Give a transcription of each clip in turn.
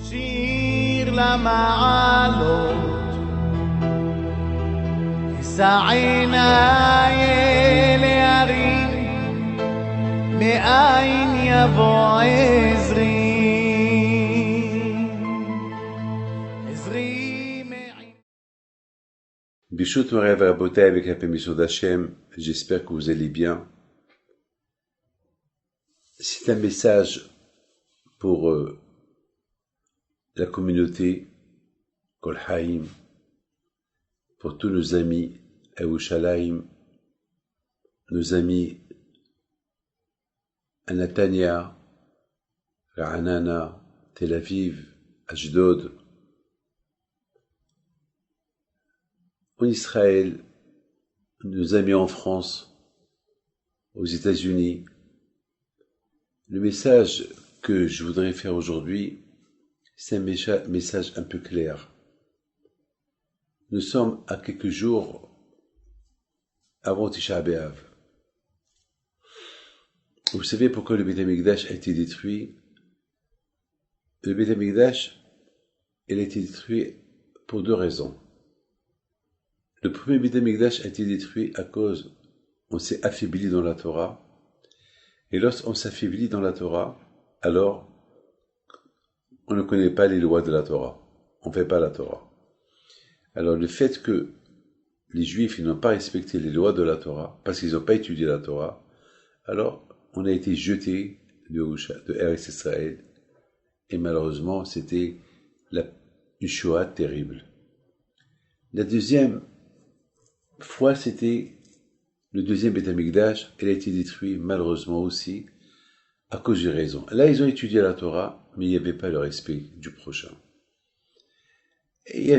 שיר למעלות, אשא עיניי אל ההרים, מאין יבוא עזרי. Bishut Maria Varabotai, avec la permission d'Hachem, j'espère que vous allez bien. C'est un message pour la communauté Kol Haim, pour tous nos amis à Yerushalayim, nos amis à Netanya, Ra'anana, Tel Aviv, Ashdod, en Israël, nos amis en France, aux États-Unis. Le message que je voudrais faire aujourd'hui, c'est un message un peu clair. Nous sommes à quelques jours avant Tisha B'Av. Vous savez pourquoi le Beit HaMikdash a été détruit? Le Beit HaMikdash, il a été détruit pour deux raisons. Le premier Beit HaMikdash a été détruit à cause on s'est affaibli dans la Torah. Et lorsqu'on s'affaiblit dans la Torah, alors on ne connaît pas les lois de la Torah. On ne fait pas la Torah. Alors le fait que les Juifs n'ont pas respecté les lois de la Torah, parce qu'ils n'ont pas étudié la Torah, alors on a été jeté de Eretz Israël. Et malheureusement, c'était une Shoah terrible. La deuxième fois, c'était le deuxième Beit HaMikdash. Elle a été détruite malheureusement aussi à cause des raisons. Là, ils ont étudié la Torah, mais il n'y avait pas le respect du prochain. Et il n'y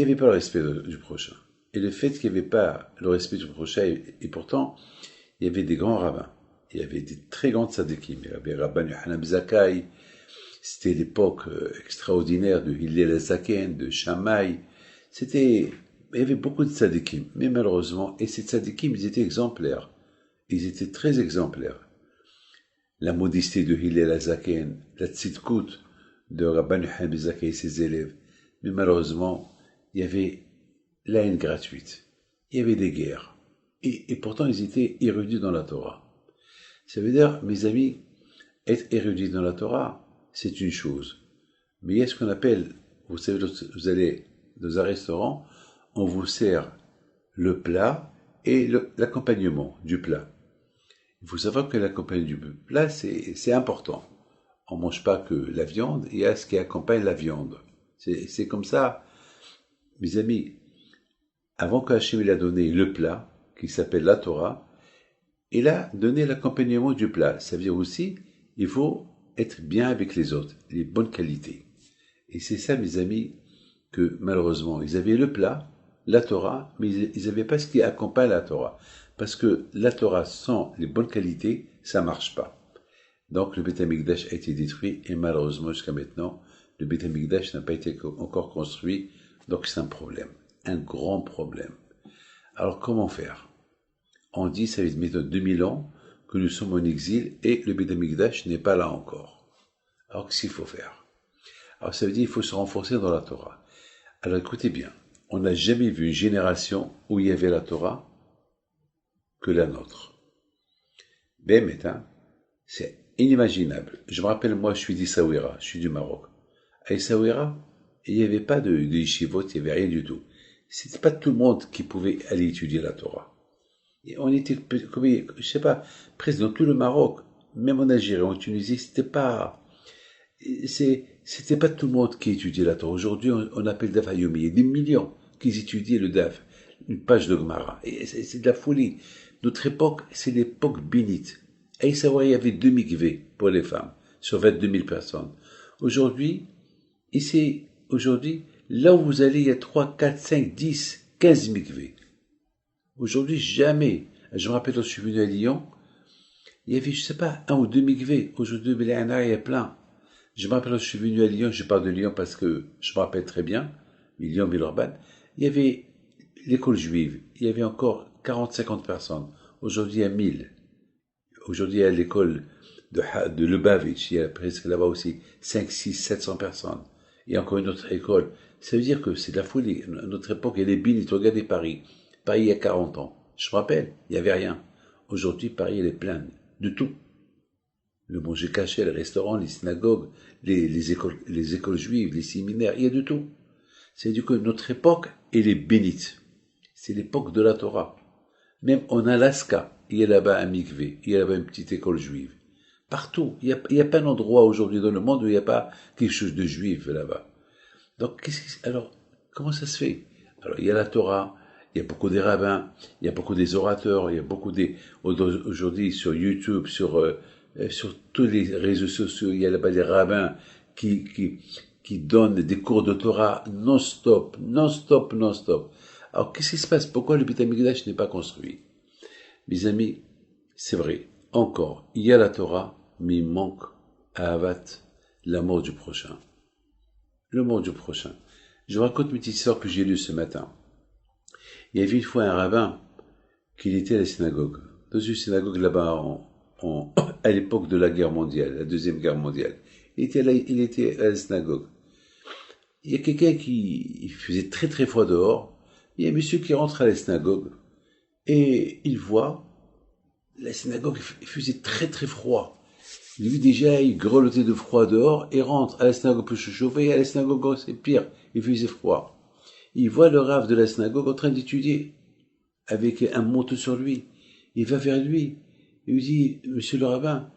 avait pas le respect du prochain. Et le fait qu'il n'y avait pas le respect du prochain, et pourtant, il y avait des grands rabbins. Il y avait des très grands tzadikim. Il y avait Rabban Yochanan ben Zakkai. C'était l'époque extraordinaire de Hillel HaZaken, de Shammai. Il y avait beaucoup de tzadikim, mais malheureusement, et ces tzadikim, ils étaient exemplaires. Ils étaient très exemplaires. La modestie de Hillel HaZaken, la tzidkout de Rabban Yochanan ben Zakkai et ses élèves. Mais malheureusement, il y avait la haine gratuite. Il y avait des guerres. Et pourtant, ils étaient érudits dans la Torah. Ça veut dire, mes amis, être érudit dans la Torah, c'est une chose. Mais il y a ce qu'on appelle, vous savez, vous allez dans un restaurant, on vous sert le plat et l'accompagnement du plat. Il faut savoir que l'accompagnement du plat, c'est important. On ne mange pas que la viande, il y a ce qui accompagne la viande. C'est comme ça, mes amis. Avant qu'Hachem a donné le plat, qui s'appelle la Torah, il a donné l'accompagnement du plat. Ça veut dire aussi, il faut être bien avec les autres, les bonnes qualités. Et c'est ça, mes amis, que malheureusement, ils avaient le plat, la Torah, mais ils n'avaient pas ce qui accompagne la Torah. Parce que la Torah, sans les bonnes qualités, ça ne marche pas. Donc le Beit HaMikdash a été détruit, et malheureusement, jusqu'à maintenant, le Beit HaMikdash n'a pas été encore construit, donc c'est un problème, un grand problème. Alors comment faire? On dit, ça fait maintenant 2000 ans que nous sommes en exil, et le Beit HaMikdash n'est pas là encore. Alors qu'est-ce qu'il faut faire? Alors ça veut dire qu'il faut se renforcer dans la Torah. Alors écoutez bien, on n'a jamais vu une génération où il y avait la Torah que la nôtre. Ben, c'est inimaginable. Je me rappelle, moi, je suis d'Essaouira, je suis du Maroc. À Essaouira, il n'y avait pas de yeshivot, il n'y avait rien du tout. C'était pas tout le monde qui pouvait aller étudier la Torah. Et on était, je sais pas, presque dans tout le Maroc, même en Algérie, en Tunisie, c'était pas tout le monde qui étudiait la Torah. Aujourd'hui, on appelle Daf Hayomi. Il y a des millions qui étudient le Daf, une page de Gemara. Et c'est de la folie. Notre époque, c'est l'époque bénite. À Essaouira, il y avait 2 mikvés pour les femmes, sur 22 000 personnes. Aujourd'hui, là où vous allez, il y a 3, 4, 5, 10, 15 mikvés. Aujourd'hui, jamais. Je me rappelle, quand je suis venu à Lyon, il y avait, je sais pas, 1 ou 2 mikvés. Aujourd'hui, il y a plein. Je me rappelle, quand je suis venu à Lyon, je parle de Lyon parce que je me rappelle très bien, Lyon, Villeurbanne, il y avait l'école juive, il y avait encore 40, 50 personnes. Aujourd'hui, il y a 1000. Aujourd'hui, il y a l'école de Lubavitch, il y a presque là-bas aussi 5, 6, 700 personnes. Et encore une autre école. Ça veut dire que c'est de la folie. À notre époque, elle est bénie. Regardez Paris. Paris, il y a 40 ans. Je me rappelle, il n'y avait rien. Aujourd'hui, Paris, elle est pleine de tout. Le manger caché, les restaurants, les synagogues, les écoles juives, les séminaires, il y a de tout. C'est-à-dire que notre époque, elle est bénite. C'est l'époque de la Torah. Même en Alaska, il y a là-bas un mikvé, il y a là-bas une petite école juive. Partout. Il n'y a pas un endroit aujourd'hui dans le monde où il n'y a pas quelque chose de juif là-bas. Donc, alors, comment ça se fait? Alors, il y a la Torah, il y a beaucoup des rabbins, il y a beaucoup des orateurs, il y a beaucoup aujourd'hui sur YouTube, sur tous les réseaux sociaux, il y a là-bas des rabbins qui donnent des cours de Torah non-stop, non-stop, non-stop. Alors, qu'est-ce qui se passe? Pourquoi le Beit HaMikdash n'est pas construit? Mes amis, c'est vrai. Encore, il y a la Torah, mais il manque Ahavat, l'amour du prochain. L'amour du prochain. Je vous raconte une petite histoire que j'ai lue ce matin. Il y avait une fois un rabbin qui était à la synagogue. Dans une synagogue là-bas à l'époque de la guerre mondiale, la deuxième guerre mondiale. Il était à la synagogue. Il y a quelqu'un il faisait très très froid dehors. Il y a un monsieur qui rentre à la synagogue et il voit la synagogue, il faisait très très froid. Lui déjà, il grelottait de froid dehors et rentre à la synagogue pour se chauffer. Et à la synagogue, c'est pire, il faisait froid. Il voit le rav de la synagogue en train d'étudier avec un manteau sur lui. Il va vers lui. Il lui dit, monsieur le rabbin,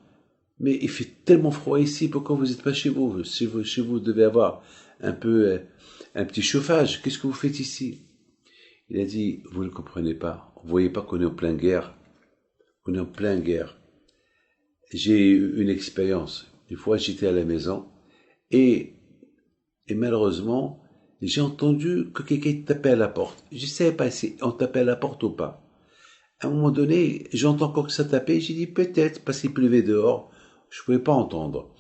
mais il fait tellement froid ici, pourquoi vous n'êtes pas chez vous? Chez vous devez avoir un petit chauffage. Qu'est-ce que vous faites ici? Il a dit, vous ne comprenez pas. Vous voyez pas qu'on est en pleine guerre. On est en pleine guerre. J'ai eu une expérience. Une fois, j'étais à la maison et malheureusement, j'ai entendu que quelqu'un tapait à la porte. Je ne savais pas si on tapait à la porte ou pas. À un moment donné, j'entends encore que ça tapait. J'ai dit peut-être parce qu'il pleuvait dehors. Je ne pouvais pas entendre.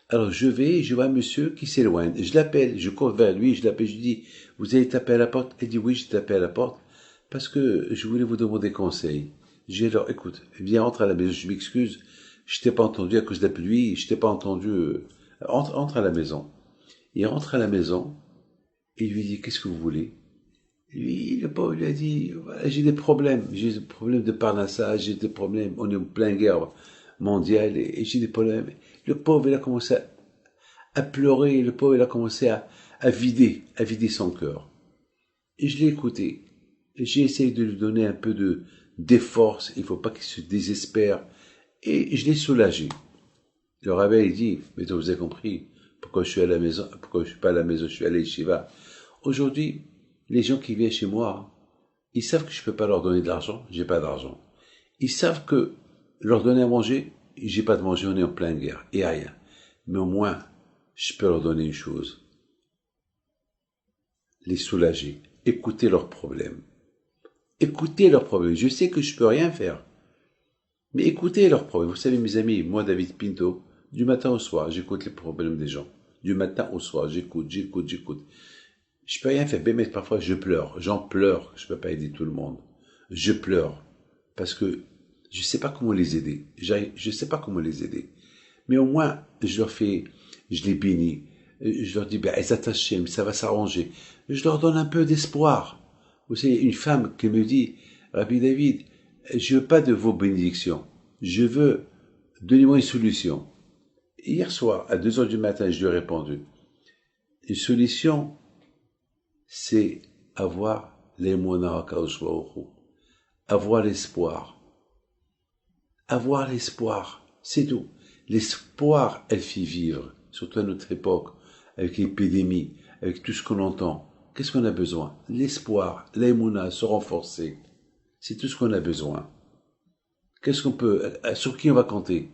Alors je vois un monsieur qui s'éloigne. Je l'appelle, je cours vers lui, je l'appelle, je lui dis, vous avez tapé à la porte? Il dit oui, j'ai tapé à la porte parce que je voulais vous demander conseil. J'ai dit alors, écoute, viens rentrer à la maison, je m'excuse, je t'ai pas entendu à cause de la pluie, je t'ai pas entendu, entre à la maison. Il rentre à la maison, et il lui dit, qu'est-ce que vous voulez? Lui, le pauvre, lui a dit, voilà, j'ai des problèmes de parnassa, j'ai des problèmes, on est en pleine guerre mondiale, et j'ai des problèmes. Le pauvre, il a commencé à pleurer, le pauvre, il a commencé à vider son cœur. Et je l'ai écouté. Et j'ai essayé de lui donner un peu des forces, il faut pas qu'il se désespère. Et je l'ai soulagé. Le rabbin, il dit, mais vous avez compris, pourquoi je suis à la maison, pourquoi je suis pas à la maison, je suis à l'Yeshiva. Aujourd'hui, les gens qui viennent chez moi, ils savent que je peux pas leur donner de l'argent, j'ai pas d'argent. Ils savent que leur donner à manger, j'ai pas de manger, on est en pleine guerre, et rien. Mais au moins, je peux leur donner une chose. Les soulager, écouter leurs problèmes. Écoutez leurs problèmes. Je sais que je peux rien faire. Mais écoutez leurs problèmes. Vous savez, mes amis, moi, David Pinto, du matin au soir, j'écoute les problèmes des gens. Du matin au soir, j'écoute. Je peux rien faire. Mais parfois, je pleure. J'en pleure. Je peux pas aider tout le monde. Je pleure. Parce que je sais pas comment les aider. Je sais pas comment les aider. Mais au moins, je les bénis. Je leur dis, ça va s'arranger. Je leur donne un peu d'espoir. Vous savez, une femme qui me dit, Rabbi David, je veux pas de vos bénédictions. Je veux, donnez-moi une solution. Hier soir, à 2 heures du matin, je lui ai répondu. Une solution, c'est avoir l'émona HaKadosh Baruch Hu. Avoir l'espoir. Avoir l'espoir. C'est tout. L'espoir, elle fait vivre. Surtout à notre époque, avec l'épidémie, avec tout ce qu'on entend. Qu'est-ce qu'on a besoin? L'espoir, l'émouna, se renforcer. C'est tout ce qu'on a besoin. Qu'est-ce qu'on peut, sur qui on va compter?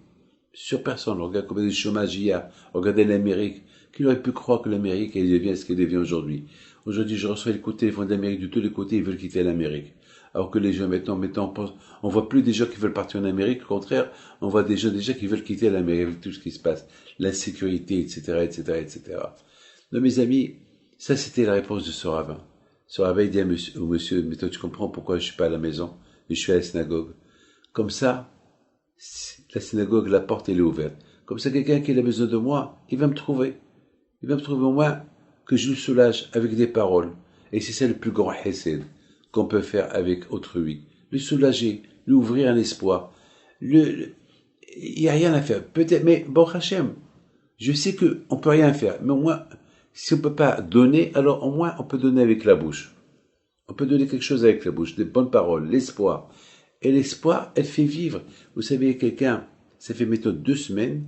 Sur personne. Regarde combien de chômage il y a. Regardez l'Amérique. Qui aurait pu croire que l'Amérique, elle devient ce qu'elle devient aujourd'hui? Aujourd'hui, je reçois les coups de téléphone d'Amérique de tous les côtés, ils veulent quitter l'Amérique. Alors que les gens, maintenant, on voit plus des gens qui veulent partir en Amérique. Au contraire, on voit des gens déjà qui veulent quitter l'Amérique avec tout ce qui se passe. L'insécurité, etc., etc., etc. Donc, mes amis, ça, c'était la réponse de ce rabbin. Ce rabbin, il dit au monsieur, mais toi, tu comprends pourquoi je suis pas à la maison, et je suis à la synagogue. Comme ça, La synagogue, la porte, elle est ouverte. Comme ça, quelqu'un qui a besoin de moi, il va me trouver. Il va me trouver au moins que je le soulage avec des paroles. Et c'est ça le plus grand hesed qu'on peut faire avec autrui. Le soulager, lui ouvrir un espoir. Il n'y a rien à faire. Peut-être, mais bon, Hachem, je sais qu'on peut rien faire. Mais au moins, si on peut pas donner, alors au moins on peut donner avec la bouche. On peut donner quelque chose avec la bouche, des bonnes paroles, l'espoir. Et l'espoir, elle fait vivre. Vous savez, quelqu'un, ça fait maintenant 2 semaines,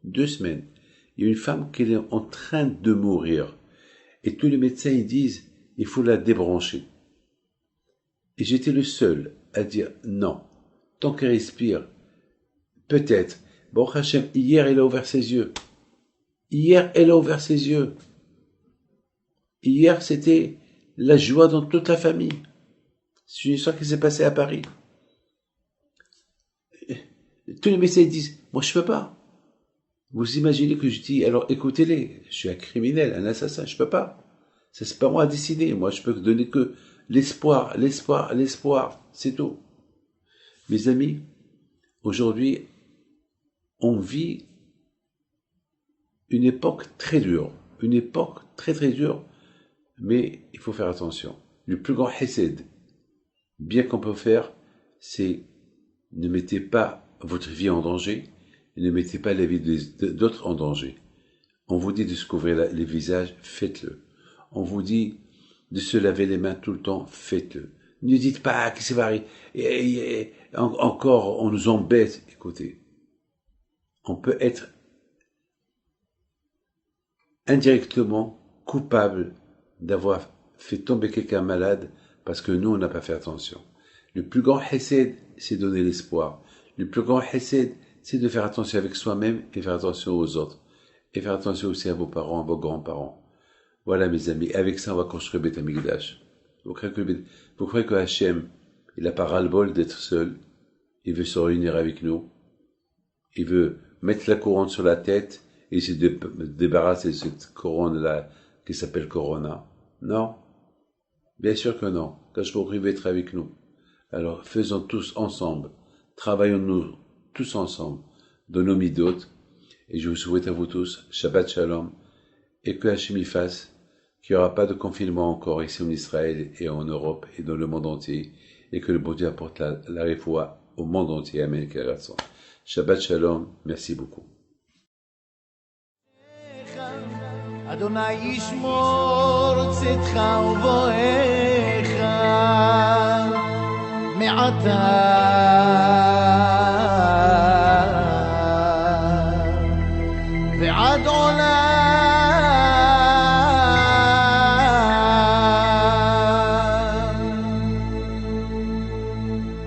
il y a une femme qui est en train de mourir. Et tous les médecins, ils disent, il faut la débrancher. Et j'étais le seul à dire non. Tant qu'elle respire, peut-être. Bon, Hachem, hier, elle a ouvert ses yeux. Hier, elle a ouvert ses yeux. Hier, c'était la joie dans toute la famille. C'est une histoire qui s'est passée à Paris. Tous les médecins disent, moi je peux pas. Vous imaginez que je dis, alors écoutez-les, je suis un criminel, un assassin, je peux pas. Ça c'est pas moi à décider, moi je peux donner que l'espoir, c'est tout. Mes amis, aujourd'hui, on vit une époque très dure, très dure, mais il faut faire attention. Le plus grand hesed, bien qu'on peut faire, c'est ne mettez pas votre vie en danger, et ne mettez pas la vie d'autres en danger. On vous dit de se couvrir les visages, faites-le. On vous dit de se laver les mains tout le temps, faites-le. Ne dites pas que c'est varié. Encore, on nous embête. Écoutez, on peut être indirectement coupable d'avoir fait tomber quelqu'un malade parce que nous, on n'a pas fait attention. Le plus grand hesed, c'est donner l'espoir. Le plus grand hesed, c'est de faire attention avec soi-même et faire attention aux autres. Et faire attention aussi à vos parents, à vos grands-parents. Voilà, mes amis. Avec ça, on va construire Beth Amikdash. Vous croyez que Hachem, il n'a pas ras-le-bol d'être seul. Il veut se réunir avec nous. Il veut mettre la couronne sur la tête et se débarrasser de cette couronne-là qui s'appelle Corona. Non. Bien sûr que non. Quand je veux être avec nous. Alors, faisons tous ensemble. Travaillons-nous tous ensemble dans nos midot. Et je vous souhaite à vous tous Shabbat Shalom. Et que Hachem y fasse qu'il n'y aura pas de confinement encore ici en Israël et en Europe et dans le monde entier. Et que le bon Dieu apporte la réfoua au monde entier. Amen. Shabbat Shalom. Merci beaucoup. אדוני ישמור צאתך ובואך מעתה ועד עולם